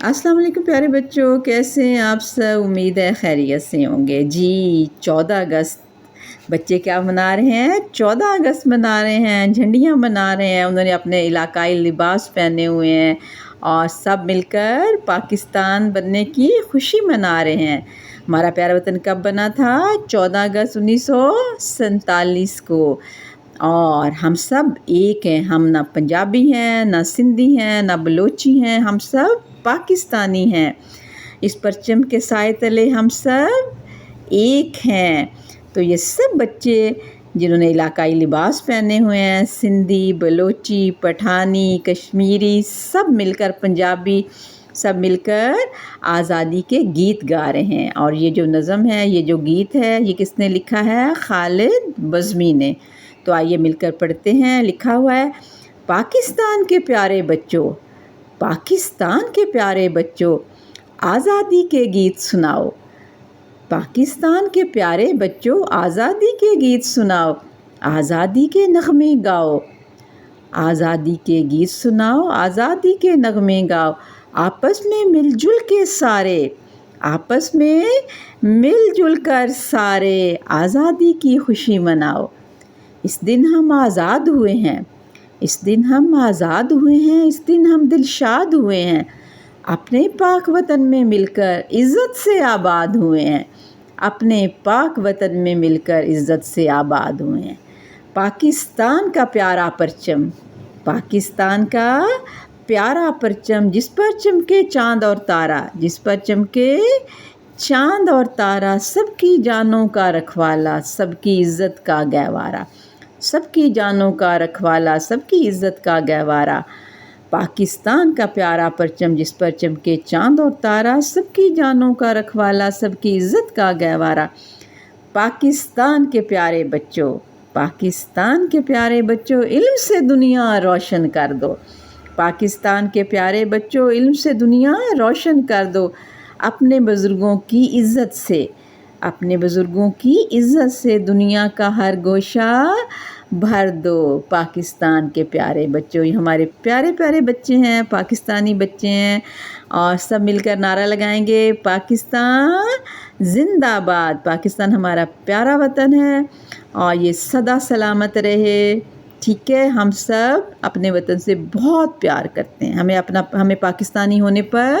السلام علیکم پیارے بچوں، کیسے ہیں آپ سب؟ امید ہے خیریت سے ہوں گے۔ جی 14 اگست بچے کیا منا رہے ہیں؟ 14 اگست منا رہے ہیں، جھنڈیاں منا رہے ہیں، انہوں نے اپنے علاقائی لباس پہنے ہوئے ہیں اور سب مل کر پاکستان بننے کی خوشی منا رہے ہیں۔ ہمارا پیارا وطن کب بنا تھا؟ 14 اگست 1947 کو۔ اور ہم سب ایک ہیں، ہم نہ پنجابی ہیں، نہ سندھی ہیں، نہ بلوچی ہیں، ہم سب پاکستانی ہیں۔ اس پرچم کے سائے تلے ہم سب ایک ہیں۔ تو یہ سب بچے جنہوں نے علاقائی لباس پہنے ہوئے ہیں، سندھی، بلوچی، پٹھانی، کشمیری، سب مل کر، پنجابی، سب مل کر آزادی کے گیت گا رہے ہیں۔ اور یہ جو نظم ہے، یہ جو گیت ہے، یہ کس نے لکھا ہے؟ خالد بزمی نے۔ تو آئیے مل کر پڑھتے ہیں۔ لکھا ہوا ہے: پاکستان کے پیارے بچوں، پاکستان کے پیارے بچوں، آزادی کے گیت سناؤ۔ پاکستان کے پیارے بچوں، آزادی کے گیت سناؤ، آزادی کے نغمے گاؤ۔ آزادی کے گیت سناؤ، آزادی کے نغمے گاؤ، آپس میں مل جل کے سارے، آپس میں مل جل کر سارے آزادی کی خوشی مناؤ۔ اس دن ہم آزاد ہوئے ہیں، اس دن ہم آزاد ہوئے ہیں، اس دن ہم دلشاد ہوئے ہیں، اپنے پاک وطن میں مل کر عزت سے آباد ہوئے ہیں، اپنے پاک وطن میں مل کر عزت سے آباد ہوئے ہیں۔ پاکستان کا پیارا پرچم، پاکستان کا پیارا پرچم، جس پر چمکے چاند اور تارا، جس پر چمکے چاند اور تارا، سب کی جانوں کا رکھوالا، سب کی عزت کا گہوارہ، سب کی جانوں کا رکھوالا، سب کی عزت کا گہوارہ۔ پاکستان کا پیارا پرچم، جس پر چمکے چاند اور تارا، سب کی جانوں کا رکھوالا، سب کی عزت کا گہوارہ۔ پاکستان کے پیارے بچوں، پاکستان کے پیارے بچوں، علم سے دنیا روشن کر دو۔ پاکستان کے پیارے بچوں، علم سے دنیا روشن کر دو، اپنے بزرگوں کی عزت سے، اپنے بزرگوں کی عزت سے دنیا کا ہر گوشہ بھر دو۔ پاکستان کے پیارے بچوں، یہ ہمارے پیارے پیارے بچے ہیں، پاکستانی بچے ہیں، اور سب مل کر نعرہ لگائیں گے: پاکستان زندہ باد۔ پاکستان ہمارا پیارا وطن ہے اور یہ سدا سلامت رہے۔ ٹھیک ہے، ہم سب اپنے وطن سے بہت پیار کرتے ہیں، ہمیں پاکستانی ہونے پر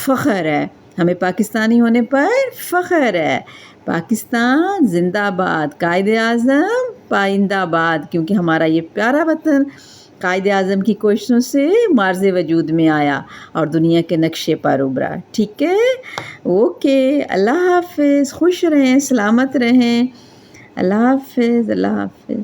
فخر ہے، ہمیں پاکستانی ہونے پر فخر ہے۔ پاکستان زندہ باد، قائد اعظم پائندہ باد، کیونکہ ہمارا یہ پیارا وطن قائد اعظم کی کوششوں سے معرض وجود میں آیا اور دنیا کے نقشے پر ابھرا۔ ٹھیک ہے، اوکے، اللہ حافظ، خوش رہیں، سلامت رہیں، اللہ حافظ، اللہ حافظ۔